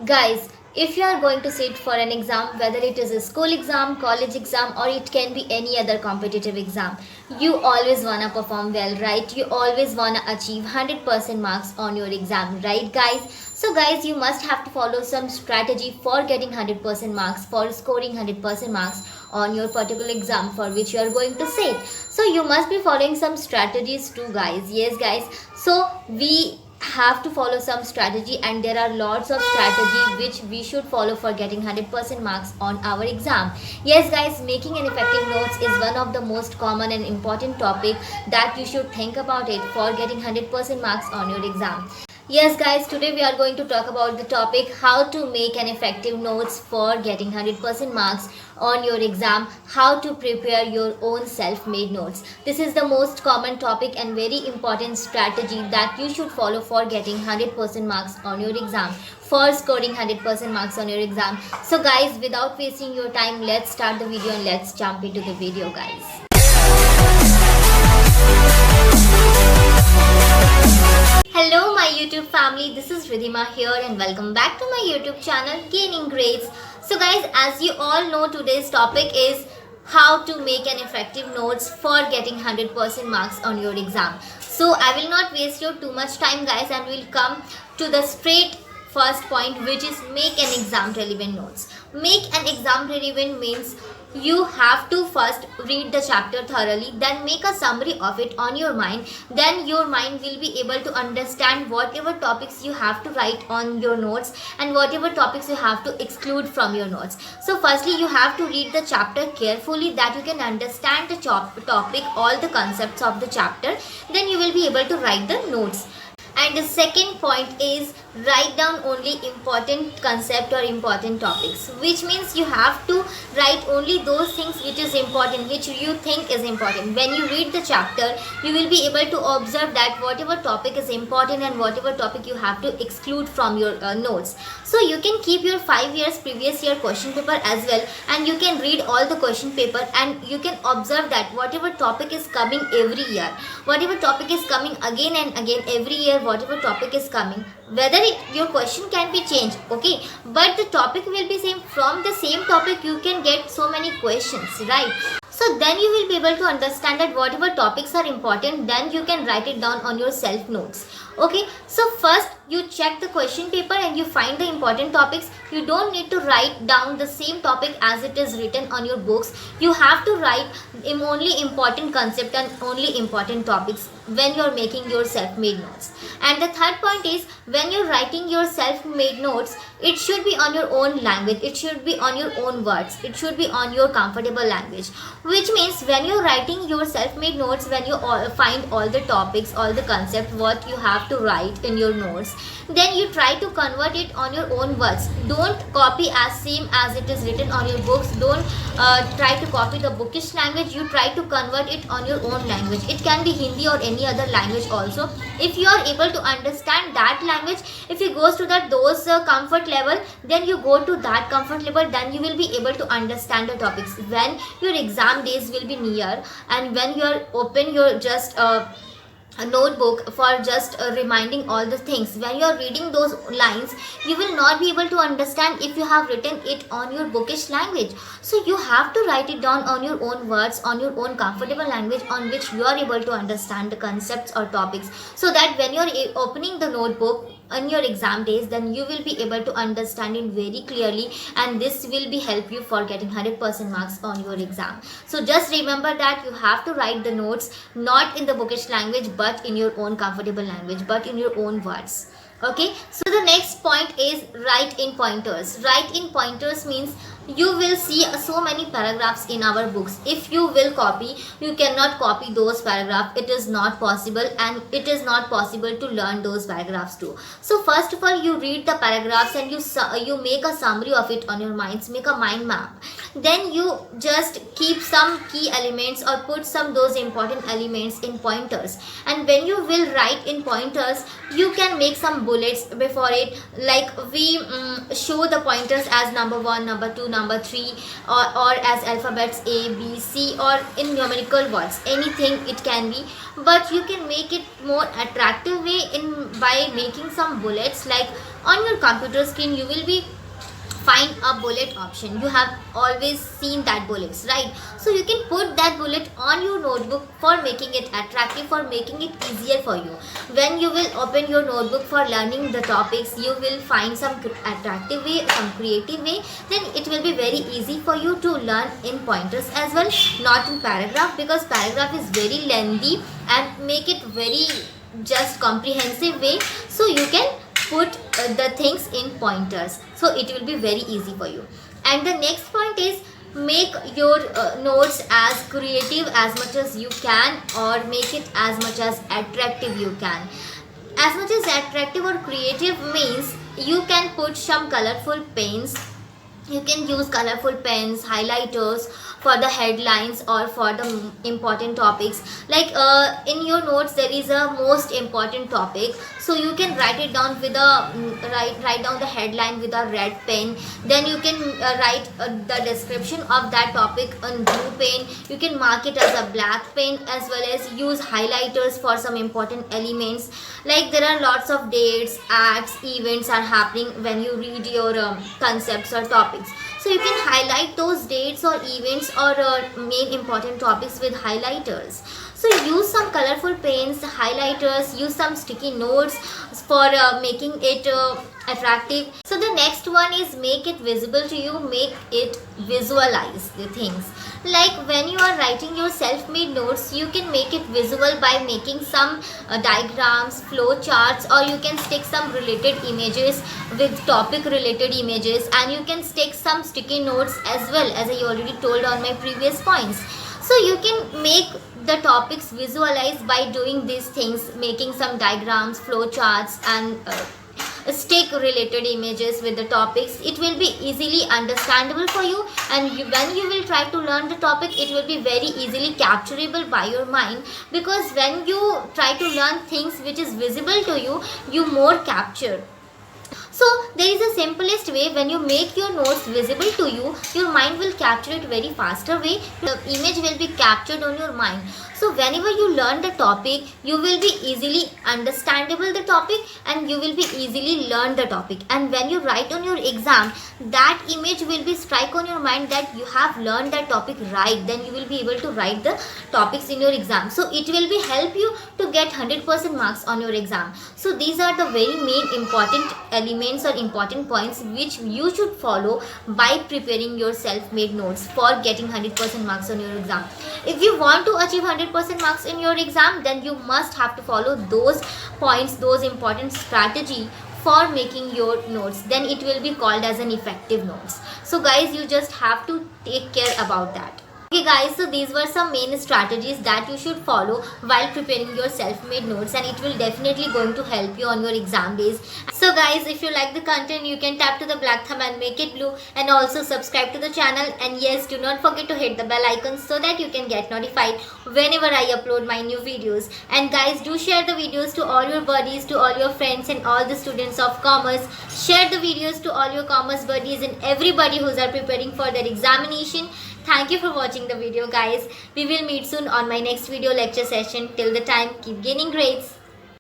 Guys, if you are going to sit for an exam, whether it is a school exam, college exam, or it can be any other competitive exam, you always wanna perform well, right? You always wanna achieve 100% marks on your exam, right, guys? So, guys, you must have to follow some strategy for getting 100% marks, for scoring 100% marks on your particular exam for which you are going to sit. So, you must be following some strategies too, guys. Yes, guys. So, we have to follow some strategy, and there are lots of strategy which we should follow for getting 100% marks on our exam. Yes, guys, making an effective notes is one of the most common and important topic that you should think about it for getting 100% marks on your exam. Yes, guys, today we are going to talk about the topic how to make an effective notes for getting 100% marks on your exam, how to prepare your own self-made notes. This is the most common topic and very important strategy that you should follow for getting 100% marks on your exam, for scoring 100% marks on your exam. So guys, without wasting your time, let's start the video and let's jump into the video, guys. Hello my YouTube family, this is Ridhima here and welcome back to my YouTube channel Gaining Grades. So guys, as you all know, today's topic is how to make an effective notes for getting 100% marks on your exam. So I will not waste your too much time, guys, and we'll come to the straight first point, which is make an exam relevant notes. Make an exam relevant means you have to first read the chapter thoroughly, then make a summary of it on your mind. Then your mind will be able to understand whatever topics you have to write on your notes and whatever topics you have to exclude from your notes. So firstly, you have to read the chapter carefully that you can understand the topic, all the concepts of the chapter. Then you will be able to write the notes. And the second point is write down only important concept or important topics, which means you have to write only those things which is important, which you think is important. When you read the chapter, you will be able to observe that whatever topic is important and whatever topic you have to exclude from your notes. So you can keep your 5 years previous year question paper as well, and you can read all the question paper and you can observe that whatever topic is coming every year, whatever topic is coming again and again every year, whatever topic is coming, whether your question can be changed, okay, but the topic will be same. From the same topic you can get so many questions, right? So then you will be able to understand that whatever topics are important, then you can write it down on your self notes. Okay, so first you check the question paper and you find the important topics. You don't need to write down the same topic as it is written on your books. You have to write only important concept and only important topics when you're making your self-made notes. And the third point is, when you're writing your self-made notes, it should be on your own language, it should be on your own words, it should be on your comfortable language. Which means when you're writing your self-made notes, when you find all the topics, all the concepts what you have to write in your notes, then you try to convert it on your own words. Don't copy as same as it is written on your books. Don't try to copy the bookish language. You try to convert it on your own language. It can be Hindi or any other language also. If you are able to understand that language, if you goes to those comfort level, then you go to that comfort level, then you will be able to understand the topics. When your exam days will be near and when you are open your just a notebook for just reminding all the things, when you are reading those lines, you will not be able to understand if you have written it on your bookish language. So you have to write it down on your own words, on your own comfortable language on which you are able to understand the concepts or topics, so that when you are opening the notebook on your exam days, then you will be able to understand it very clearly, and this will be help you for getting 100% marks on your exam. So just remember that you have to write the notes not in the bookish language but in your own comfortable language, but in your own words. Okay, so the next point is write in pointers. Write in pointers means you will see so many paragraphs in our books. If you will copy, you cannot copy those paragraphs. It is not possible, and it is not possible to learn those paragraphs too. So first of all, you read the paragraphs and you make a summary of it on your minds, make a mind map. Then you just keep some key elements or put some those important elements in pointers, and when you will write in pointers, you can make some bullets before it, like we show the pointers as number 1, number 2, number 3, or as alphabets A, B, C, or in numerical words, anything it can be. But you can make it more attractive way by making some bullets. Like on your computer screen you will be find a bullet option. You have always seen that bullets, right? So you can put that bullet on your notebook for making it attractive, for making it easier for you. When you will open your notebook for learning the topics, you will find some attractive way, some creative way, then it will be very easy for you to learn in pointers as well, not in paragraph, because paragraph is very lengthy, and make it very just comprehensive way. So you can put the things in pointers, so it will be very easy for you. And the next point is, make your notes as creative as much as you can, or make it as much as attractive you can. As much as attractive or creative means, you can put some colorful pens. You can use colorful pens, highlighters for the headlines or for the important topics. Like in your notes there is a most important topic, so you can write it down with a write down the headline with a red pen. Then you can write the description of that topic on blue pen. You can mark it as a black pen, as well as use highlighters for some important elements. Like there are lots of dates, acts, events are happening when you read your concepts or topics. So you can highlight those dates or events or main important topics with highlighters. So use some colorful pens, highlighters, use some sticky notes for making it attractive. So the next one is, make it visible to you, make it visualize the things. Like when you are writing your self-made notes, you can make it visible by making some diagrams, flow charts, or you can stick some related images with topic related images, and you can stick some sticky notes as well, as I already told on my previous points. So you can make the topics visualize by doing these things, making some diagrams, flow charts, and stick related images with the topics. It will be easily understandable for you, and when you will try to learn the topic, it will be very easily capturable by your mind, because when you try to learn things which is visible to you, you more capture. So there is a simplest way. When you make your notes visible to you, your mind will capture it very faster way. The image will be captured on your mind. So whenever you learn the topic, you will be easily understandable the topic, and you will be easily learn the topic. And when you write on your exam, that image will be strike on your mind that you have learned that topic right. Then you will be able to write the topics in your exam. So it will be help you to get 100% marks on your exam. So these are the very main important elements or important points which you should follow by preparing your self-made notes for getting 100% marks on your exam. If you want to achieve 100% marks in your exam, then you must have to follow those points, those important strategy for making your notes. Then it will be called as an effective notes. So guys, you just have to take care about that. Okay guys, so these were some main strategies that you should follow while preparing your self-made notes, and it will definitely going to help you on your exam days. So guys, if you like the content, you can tap to the black thumb and make it blue, and also subscribe to the channel. And yes, do not forget to hit the bell icon so that you can get notified whenever I upload my new videos. And guys, do share the videos to all your buddies, to all your friends, and all the students of commerce. Share the videos to all your commerce buddies and everybody who's are preparing for their examination. Thank you for watching the video guys. We will meet soon on my next video lecture session. Till the time, keep gaining grades.